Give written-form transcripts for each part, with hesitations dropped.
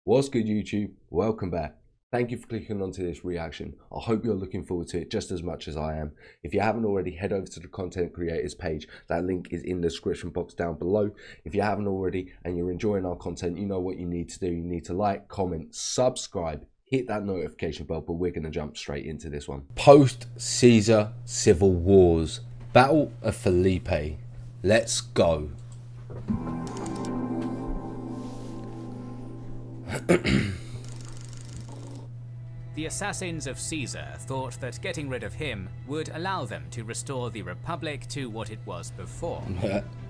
What's good, YouTube? Welcome back. Thank you for clicking onto this reaction. I hope you're looking forward to it just as much as I am. If you haven't already, head over to the content creators page. That link is in the description box down below. If you haven't already and you're enjoying our content, you know what you need to do. You need to like, comment, subscribe, hit that notification bell, but we're going to jump straight into this one. Post-Caesar Civil Wars. Battle of Philippi. Let's go. The assassins of Caesar thought that getting rid of him would allow them to restore the Republic to what it was before.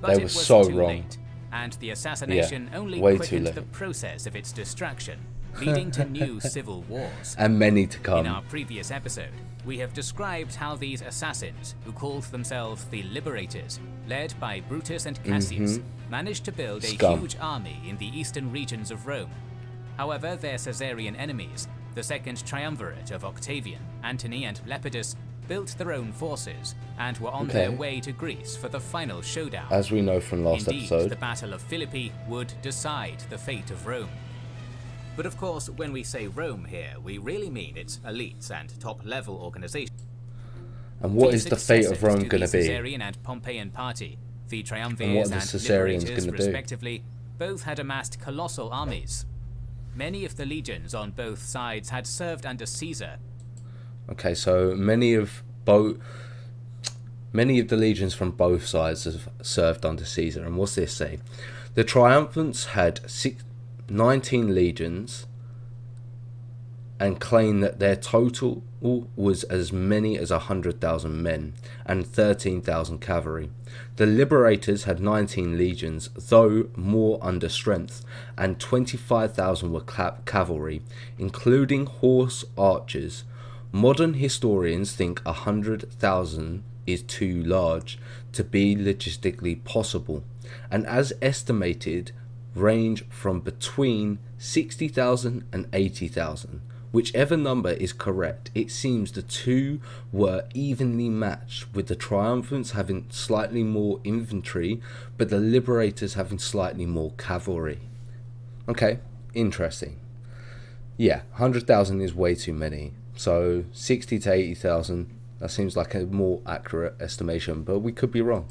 But it was so too wrong. Late, and the assassination only way quickened too the late. process of its destruction, leading to new civil wars. And many to come. In our previous episode, we have described how these assassins, who called themselves the Liberators, led by Brutus and Cassius, managed to build a huge army in the eastern regions of Rome. However, their Caesarian enemies, the second triumvirate of Octavian, Antony and Lepidus, built their own forces and were on their way to Greece for the final showdown. As we know from last episode, the Battle of Philippi would decide the fate of Rome. But of course, when we say Rome here, we really mean its elites and top-level organization. And what is the fate of Rome going to be? The Caesarian and Pompeian party, the triumvirs And what are the and Caesarians liberators, going to do? respectively, both had amassed colossal armies. Many of the legions on both sides had served under Caesar. Okay, so many of the legions from both sides have served under Caesar. And what's this say? The triumphants had 19 legions and claimed that their total was as many as 100,000 men and 13,000 cavalry. The liberators had 19 legions, though more under strength, and 25,000 were cavalry, including horse archers. Modern historians think 100,000 is too large to be logistically possible, and as estimated range from between 60,000 and 80,000. Whichever number is correct, it seems the two were evenly matched, with the triumphants having slightly more infantry, but the liberators having slightly more cavalry. Okay, interesting. Yeah, 100,000 is way too many. So 60 to 80,000, that seems like a more accurate estimation, but we could be wrong.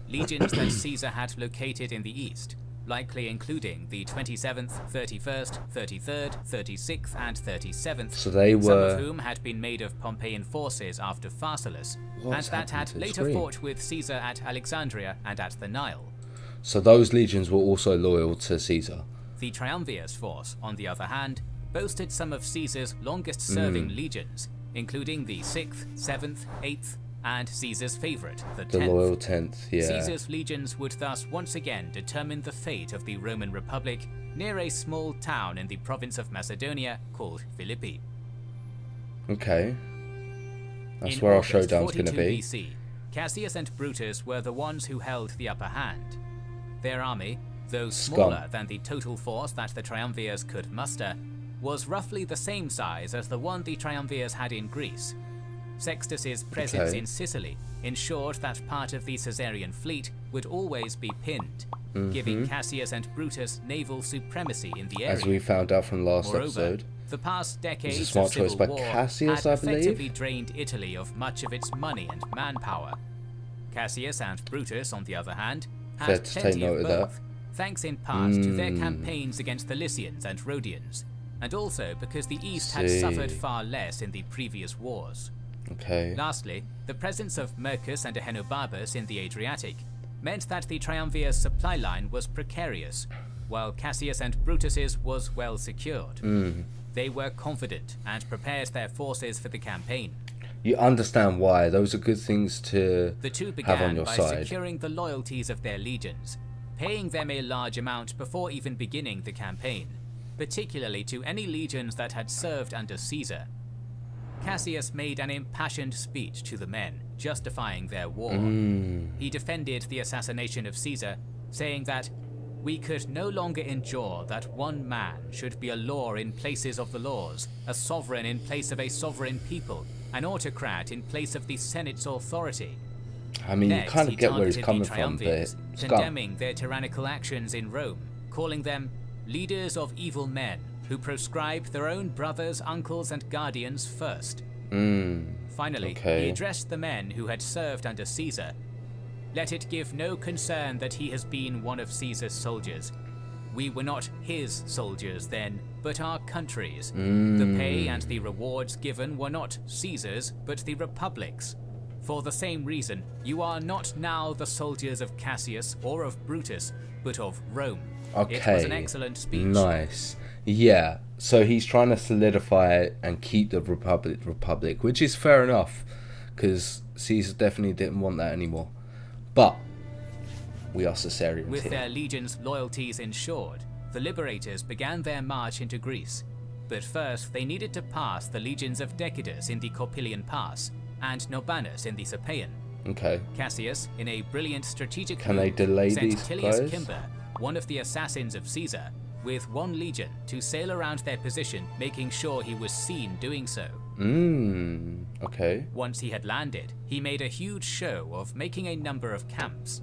Legions that Caesar had located in the east, likely including the 27th, 31st, 33rd, 36th and 37th, so they were, some of whom had been made of Pompeian forces after Pharsalus, and that had later fought with Caesar at Alexandria and at the Nile. So those legions were also loyal to Caesar. The triumvirs force, on the other hand, boasted some of Caesar's longest-serving legions, including the 6th, 7th, 8th, and Caesar's favourite, the 10th. The loyal 10th, yeah. Caesar's legions would thus once again determine the fate of the Roman Republic near a small town in the province of Macedonia called Philippi. Okay. That's where our showdown's going to be. BC, Cassius and Brutus were the ones who held the upper hand. Their army, though smaller than the total force that the triumvirs could muster, was roughly the same size as the one the triumvirs had in Greece. Sextus's presence in Sicily ensured that part of the Caesarian fleet would always be pinned, giving Cassius and Brutus naval supremacy in the area. As we found out from last episode. The past decades a smart of civil choice by war Cassius, had I believe. effectively drained Italy of much of its money and manpower. Cassius and Brutus, on the other hand, had plenty of both, thanks in part to their campaigns against the Lycians and Rhodians, and also because the East had suffered far less in the previous wars. Lastly, the presence of Mercus and Ahenobarbus in the Adriatic meant that the triumvir's supply line was precarious, while Cassius and Brutus's was well secured. They were confident and prepared their forces for the campaign. You understand why. Those are good things to the two have on your began by side. securing the loyalties of their legions, paying them a large amount before even beginning the campaign, particularly to any legions that had served under Caesar. Cassius made an impassioned speech to the men, justifying their war. He defended the assassination of Caesar, saying that we could no longer endure that one man should be a law in places of the laws, a sovereign in place of a sovereign people, an autocrat in place of the Senate's authority. I mean, you kind of get where he's coming from, but condemning their tyrannical actions in Rome, calling them leaders of evil men who proscribe their own brothers, uncles, and guardians first. Finally, he addressed the men who had served under Caesar. Let it give no concern that he has been one of Caesar's soldiers. We were not his soldiers then, but our country's. The pay and the rewards given were not Caesar's, but the Republic's. For the same reason, you are not now the soldiers of Cassius or of Brutus, but of Rome. Okay. It was an excellent speech. Nice. Yeah. So he's trying to solidify it and keep the Republic, which is fair enough, because Caesar definitely didn't want that anymore. But we are Caesarians With here. their legions' loyalties ensured, the liberators began their march into Greece. But first, they needed to pass the legions of Decadus in the Corpilian Pass and Norbanus in the Cirpaean. Okay. Cassius, in a brilliant strategic Can move, they delay sent these Tilius guys? Cimber, one of the assassins of Caesar, with one legion to sail around their position, making sure he was seen doing so. Okay. Once he had landed, he made a huge show of making a number of camps.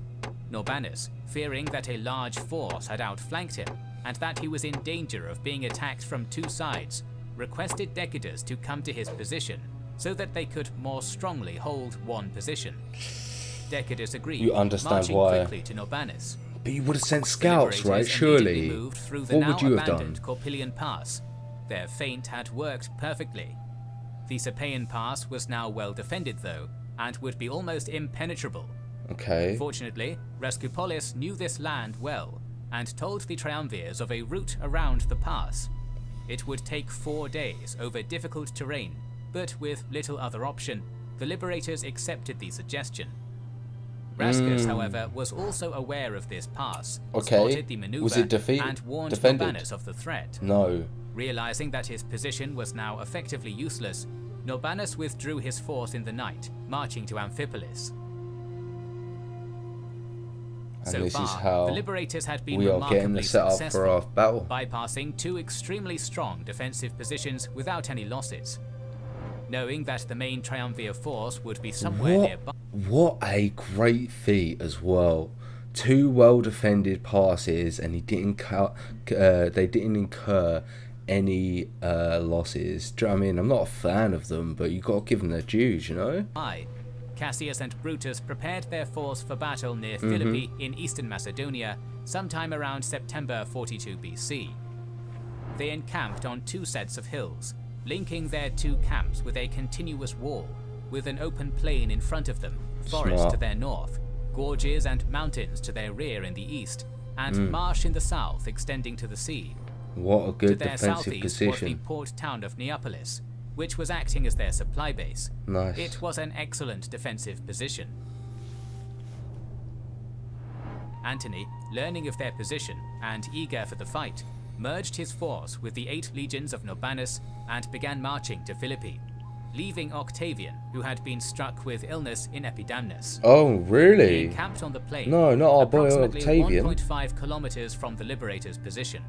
Norbanus, fearing that a large force had outflanked him and that he was in danger of being attacked from two sides, requested Decadus to come to his position so that they could more strongly hold one position. Decadus agreed, You understand marching why. quickly to Norbanus. But you would have sent scouts, The right? liberators Surely. immediately moved through the What now would you have done? abandoned Corpilian Pass. Their feint had worked perfectly. The Cirpaean Pass was now well defended though, and would be almost impenetrable. Okay. Fortunately, Rescupolis knew this land well, and told the triumvirs of a route around the pass. It would take 4 days over difficult terrain, but with little other option, the liberators accepted the suggestion. Rascus, however, was also aware of this pass, spotted the maneuver, Was it and warned defended? Norbanus of the threat. No. Realizing that his position was now effectively useless, Norbanus withdrew his force in the night, marching to Amphipolis. And So this far, is how the liberators had been we are getting remarkably the setup successful, for our battle. bypassing 2 extremely strong defensive positions without any losses. Knowing that the main triumvir force would be somewhere nearby, What a great feat as well. 2 well defended passes, and he didn't they didn't incur any losses. Do you know what I mean? I'm not a fan of them, but you got to give them their dues, you know. Cassius and Brutus prepared their force for battle near Philippi in eastern Macedonia sometime around September 42 BC. They encamped on 2 sets of hills, linking their 2 camps with a continuous wall, with an open plain in front of them, forest to their north, gorges and mountains to their rear in the east, and marsh in the south extending to the sea. What a good To their defensive southeast position. was the port town of Neapolis, which was acting as their supply base. Nice. It was an excellent defensive position. Antony, learning of their position and eager for the fight, merged his force with the 8 legions of Norbanus and began marching to Philippi, leaving Octavian, who had been struck with illness in Epidamnus. Oh, He really? encamped on the plain, No, not our boy approximately Octavian. 1.5 kilometers from the liberators' position.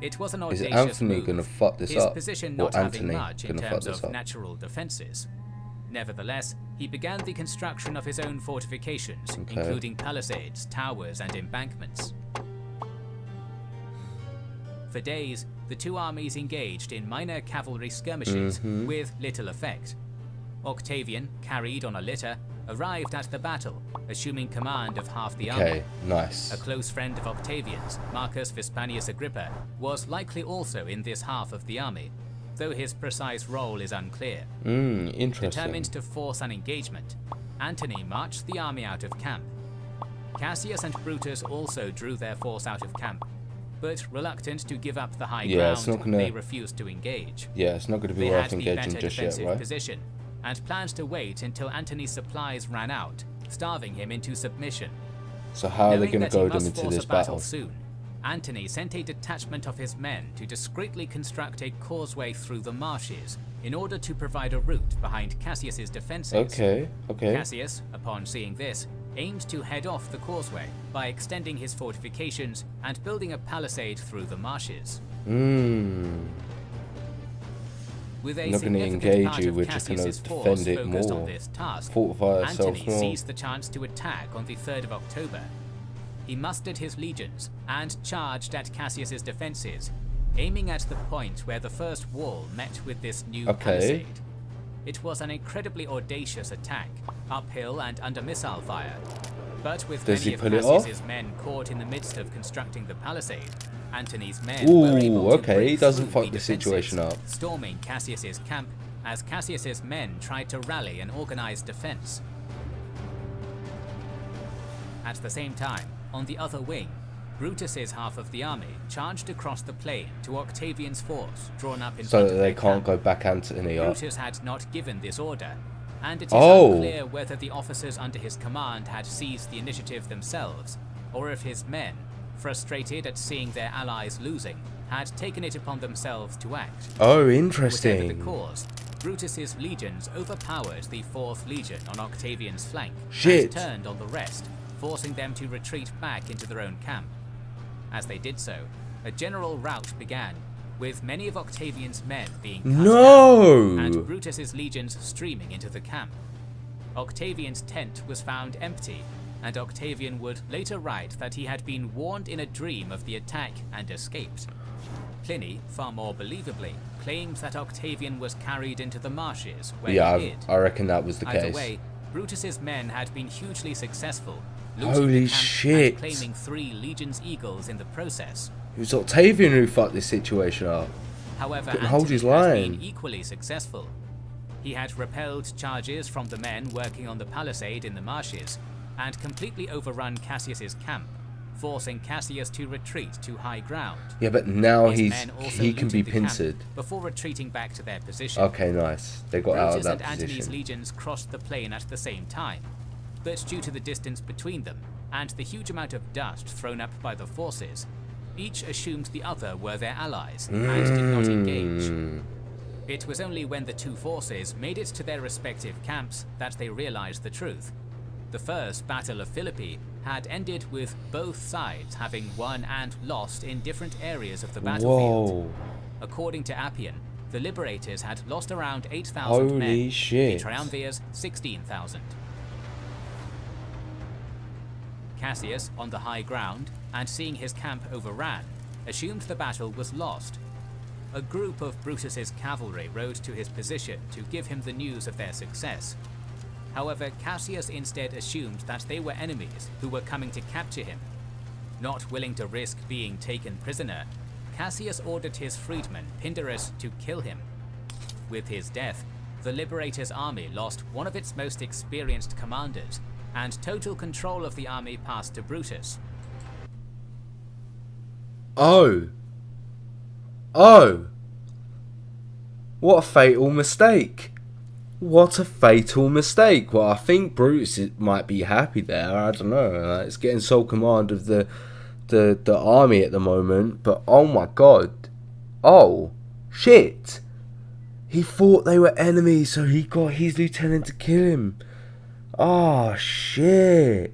It was an Is audacious Anthony move, gonna fuck this his up? position Or not having Antony much in gonna fuck terms this of up? natural defenses. Nevertheless, he began the construction of his own fortifications, including palisades, towers, and embankments. For days, the 2 armies engaged in minor cavalry skirmishes with little effect. Octavian, carried on a litter, arrived at the battle, assuming command of half the army. Okay, nice. A close friend of Octavian's, Marcus Vespanius Agrippa, was likely also in this half of the army, though his precise role is unclear. Interesting. Determined to force an engagement, Antony marched the army out of camp. Cassius and Brutus also drew their force out of camp, but reluctant to give up the high ground, they refused to engage. Yeah, it's not going to be They worth had the engaging better just yet, defensive right? position, and planned to wait until Antony's supplies ran out, starving him into submission. So how are they Knowing going to that he goad him must into force this a battle battle? soon, Antony sent a detachment of his men to discreetly construct a causeway through the marshes in order to provide a route behind Cassius's defenses. Okay. Cassius, upon seeing this, aimed to head off the causeway by extending his fortifications and building a palisade through the marshes. With a Not going to significant engage part you, of we're just going Cassius's to force defend it focused on more. this task, Fortify ourselves Antony more. seized the chance to attack on the 3rd of October. he mustered his legions and charged at Cassius's defenses, aiming at the point where the first wall met with this new palisade. It was an incredibly audacious attack, uphill and under missile fire. But with many of Cassius's men caught in the midst of constructing the palisade, Antony's men were able to break he doesn't through fuck the situation up. storming Cassius's camp as Cassius's men tried to rally an organized defense. At the same time, on the other wing, Brutus's half of the army charged across the plain to Octavian's force drawn up in front of so that they can't go back Antony up. Brutus had not given this order, and it is unclear whether the officers under his command had seized the initiative themselves, or if his men, frustrated at seeing their allies losing, had taken it upon themselves to act. Oh, interesting. Whatever the cause, Brutus's legions overpowered the 4th Legion on Octavian's flank and turned on the rest, forcing them to retreat back into their own camp. As they did so, a general rout began, with many of Octavian's men being cut down and Brutus's legions streaming into the camp. Octavian's tent was found empty, and Octavian would later write that he had been warned in a dream of the attack and escaped. Pliny, far more believably, claims that Octavian was carried into the marshes where he hid. I reckon that was the case. Either way, Brutus's men had been hugely successful, holy shit, and claiming 3 Legion's eagles in the process. It was Octavian who fucked this situation up. However, couldn't hold his Antony line. had been equally successful. He had repelled charges from the men working on the palisade in the marshes, and completely overrun Cassius's camp, forcing Cassius to retreat to high ground. Yeah, but now he can be the pincered before retreating back to their position. Okay, nice. They got out of that Brutus and Antony's position. legions crossed the plain at the same time, but due to the distance between them and the huge amount of dust thrown up by the forces, each assumed the other were their allies and did not engage. It was only when the 2 forces made it to their respective camps that they realized the truth. The first Battle of Philippi had ended with both sides having won and lost in different areas of the battlefield. According to Appian, the liberators had lost around 8,000 men, the triumvirs 16,000. Cassius, on the high ground, and seeing his camp overran, assumed the battle was lost. A group of Brutus's cavalry rode to his position to give him the news of their success. However, Cassius instead assumed that they were enemies who were coming to capture him. Not willing to risk being taken prisoner, Cassius ordered his freedman Pindarus to kill him. With his death, the Liberator's army lost one of its most experienced commanders, and total control of the army passed to Brutus. Oh, what a fatal mistake. What a fatal mistake. Well, I think Brutus might be happy there. I don't know. It's getting sole command of the army at the moment. But oh my god. Oh, shit. He thought they were enemies, so he got his lieutenant to kill him. Oh, shit.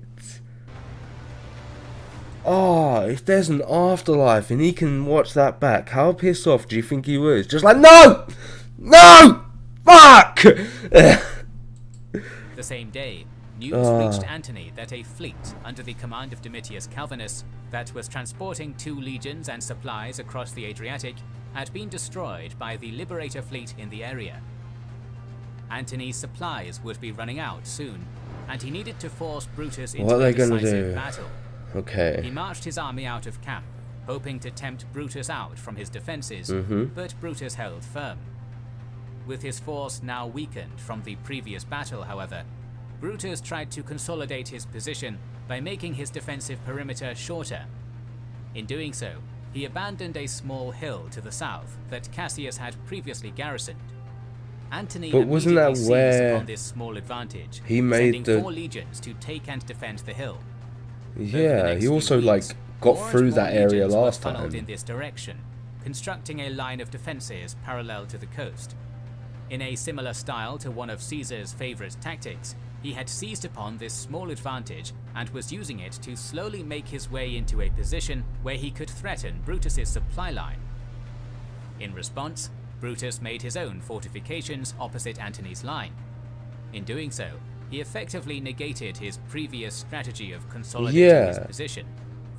Oh, if there's an afterlife and he can watch that back, how pissed off do you think he was? Just like, no! No! Fuck! The same day, news reached Antony that a fleet under the command of Domitius Calvinus that was transporting 2 legions and supplies across the Adriatic had been destroyed by the Liberator fleet in the area. Antony's supplies would be running out soon, and he needed to force Brutus into a decisive battle. Okay. He marched his army out of camp, hoping to tempt Brutus out from his defenses, but Brutus held firm. With his force now weakened from the previous battle, however, Brutus tried to consolidate his position by making his defensive perimeter shorter. In doing so, he abandoned a small hill to the south that Cassius had previously garrisoned. Antony immediately seized upon this small advantage, sending 4 legions to take and defend the hill. Yeah, he also got through that area last time. Funneled in this direction, constructing a line of defenses parallel to the coast. In a similar style to one of Caesar's favorite tactics, he had seized upon this small advantage and was using it to slowly make his way into a position where he could threaten Brutus's supply line. In response, Brutus made his own fortifications opposite Antony's line. In doing so, He effectively negated his previous strategy of consolidating his position,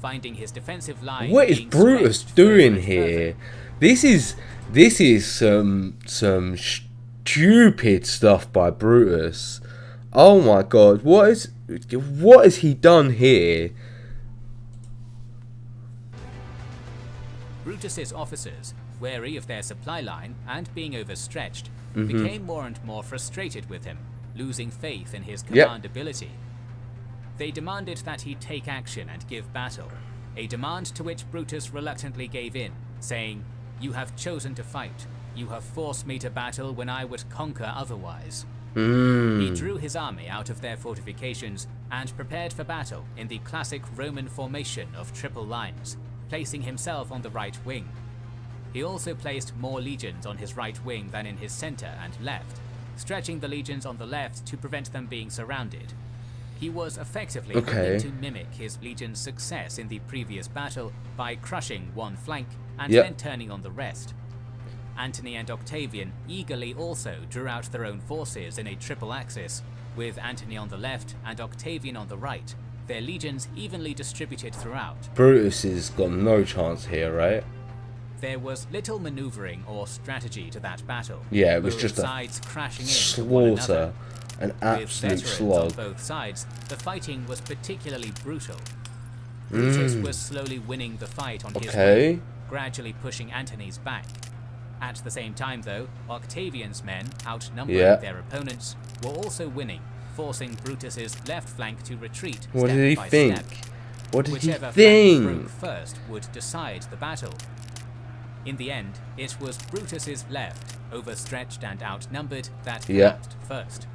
finding his defensive line. What is Brutus doing here? This is some stupid stuff by Brutus. Oh my god, what has he done here? Brutus's officers, wary of their supply line and being overstretched, became more and more frustrated with him, losing faith in his command ability. They demanded that he take action and give battle, a demand to which Brutus reluctantly gave in, saying, "You have chosen to fight. You have forced me to battle when I would conquer otherwise." He drew his army out of their fortifications and prepared for battle in the classic Roman formation of triple lines, placing himself on the right wing. He also placed more legions on his right wing than in his center and left, stretching the legions on the left to prevent them being surrounded. He was effectively hoping to mimic his legion's success in the previous battle by crushing one flank and then turning on the rest. Antony and Octavian eagerly also drew out their own forces in a triple axis, with Antony on the left and Octavian on the right, their legions evenly distributed throughout. Brutus has got no chance here, right? There was little maneuvering or strategy to that battle. Yeah, it was just a slaughter, an absolute slog. On both sides, the fighting was particularly brutal. Brutus was slowly winning the fight on his way, gradually pushing Antony's back. At the same time, though, Octavian's men, outnumbering their opponents, were also winning, forcing Brutus's left flank to retreat step by step. What did he think? Whichever flank broke first would decide the battle. In the end, it was Brutus's left, overstretched and outnumbered, that collapsed first.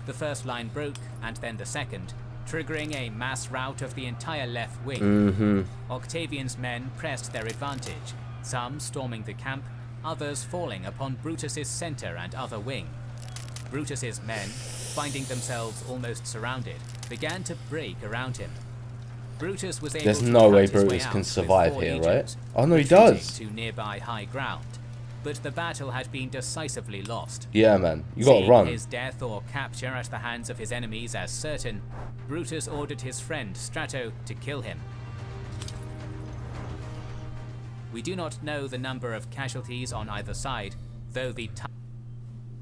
The first line broke, and then the second, triggering a mass rout of the entire left wing. Octavian's men pressed their advantage, some storming the camp, others falling upon Brutus's center and other wing. Brutus's men, finding themselves almost surrounded, began to break around him. Brutus was able There's no way cut his Brutus way can out survive with 4 here, legions, right? Oh no, he retreating does. to nearby high ground, but the battle had been decisively lost. Yeah, man, you gotta run. Seeing his death or capture at the hands of his enemies as certain, Brutus ordered his friend Strato to kill him. We do not know the number of casualties on either side, though the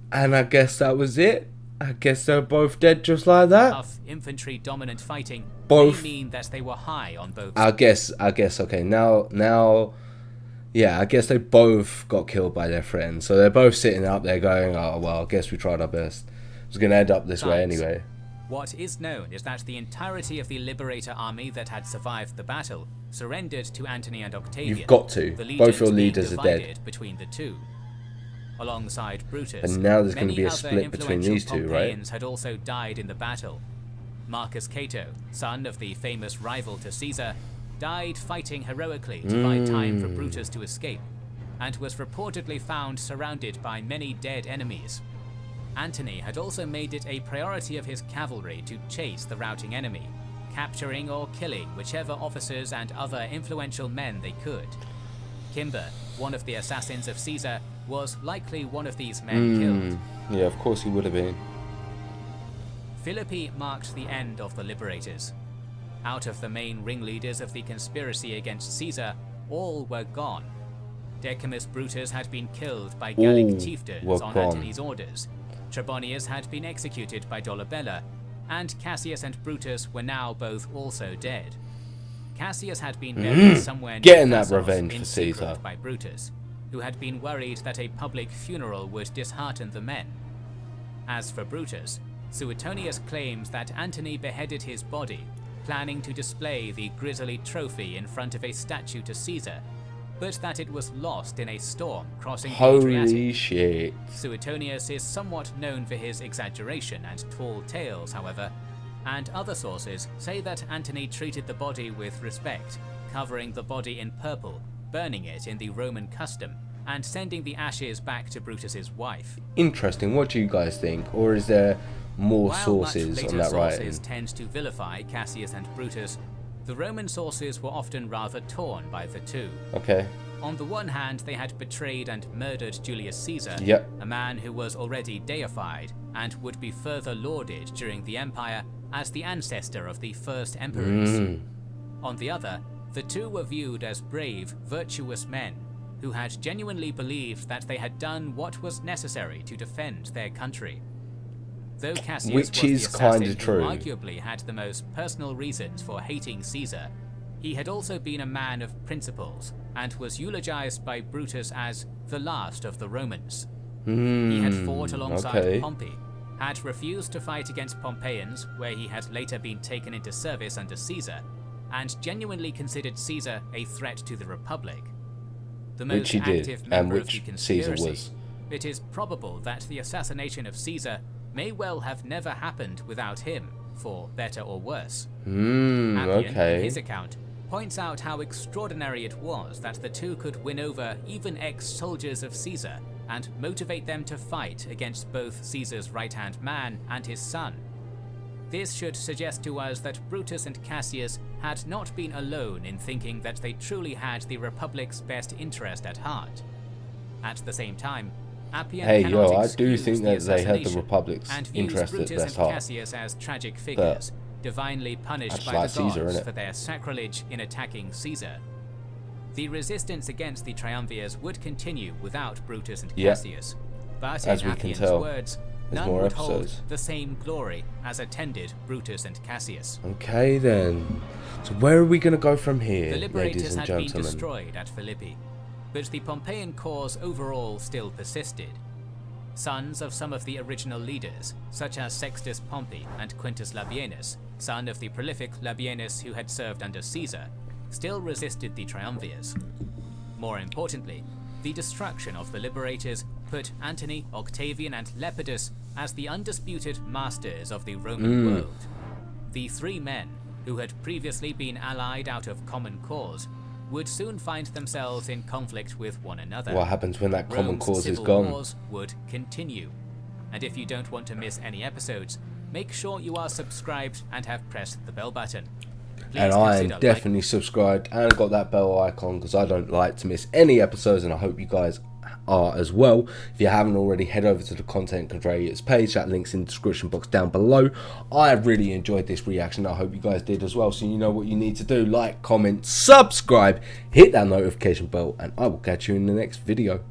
and I guess that was it. I guess they're both dead just like that. Tough infantry dominant fighting Both may mean that they were high on both sides. I guess okay, now yeah, I guess they both got killed by their friends. So they're both sitting up there going, "Oh well, I guess we tried our best. It was gonna end up this way anyway." What is known is that the entirety of the Liberator army that had survived the battle surrendered to Antony and Octavian. You've got to. Both your leaders are dead. Between the two. Alongside Brutus, and now there's going to be a split between these two, right? Pompeians had also died in the battle. Marcus Cato, son of the famous rival to Caesar, died fighting heroically to buy time for Brutus to escape, and was reportedly found surrounded by many dead enemies. Antony had also made it a priority of his cavalry to chase the routing enemy, capturing or killing whichever officers and other influential men they could. Cimber, one of the assassins of Caesar, was likely one of these men killed. Yeah, of course he would have been. Philippi marked the end of the Liberators. Out of the main ringleaders of the conspiracy against Caesar, all were gone. Decimus Brutus had been killed by Gallic chieftains on Antony's orders. Trebonius had been executed by Dolabella, and Cassius and Brutus were now both also dead. Cassius had been buried somewhere near that revenge for Caesar by Brutus, who had been worried that a public funeral would dishearten the men. As for Brutus, Suetonius claims that Antony beheaded his body, planning to display the grisly trophy in front of a statue to Caesar, but that it was lost in a storm crossing the Adriatic. Holy shit. Suetonius is somewhat known for his exaggeration and tall tales, however, and other sources say that Antony treated the body with respect, covering the body in purple, burning it in the Roman custom, and sending the ashes back to Brutus's wife. Interesting. What do you guys think? Or is there more sources on that writing? Sources tend to vilify Cassius and Brutus, the Roman sources were often rather torn by the two. Okay. On the one hand, they had betrayed and murdered Julius Caesar, a man who was already deified and would be further lauded during the empire as the ancestor of the first emperors. On the other, the two were viewed as brave, virtuous men who had genuinely believed that they had done what was necessary to defend their country. Though Cassius was the assassin who arguably had the most personal reasons for hating Caesar, he had also been a man of principles and was eulogized by Brutus as the last of the Romans. He had fought alongside Pompey, had refused to fight against Pompeians, where he had later been taken into service under Caesar, and genuinely considered Caesar a threat to the Republic. The most active member of the conspiracy, it is probable that the assassination of Caesar may well have never happened without him, for better or worse. Appian, in his account, points out how extraordinary it was that the two could win over even ex-soldiers of Caesar and motivate them to fight against both Caesar's right-hand man and his son. This should suggest to us that Brutus and Cassius had not been alone in thinking that they truly had the Republic's best interest at heart. At the same time, Appian I do think that they had the Republic's interest at Brutus their and heart. Cassius as tragic figures, divinely punished by the gods for their sacrilege in attacking Caesar. The resistance against the Triumvirs would continue without Brutus and Cassius, but in Appian's words, none would hold the same glory as attended Brutus and Cassius. Okay then, so where are we going to go from here, the liberators ladies and had gentlemen? been destroyed at Philippi, but the Pompeian cause overall still persisted. Sons of some of the original leaders, such as Sextus Pompey and Quintus Labienus, son of the prolific Labienus who had served under Caesar, still resisted the Triumvirs. More importantly, the destruction of the liberators put Antony, Octavian, and Lepidus as the undisputed masters of the Roman world. The three men, who had previously been allied out of common cause, would soon find themselves in conflict with one another. What happens when that common cause is civil gone? Wars would continue. And if you don't want to miss any episodes, make sure you are subscribed and have pressed the bell button. Please and I am definitely subscribed and got that bell icon because I don't like to miss any episodes, and I hope you guys are as well. If you haven't already, head over to the content creators page, that link's in the description box down below. I have really enjoyed this reaction. I hope you guys did as well, so you know what you need to do: like, comment, subscribe, hit that notification bell, and I will catch you in the next video.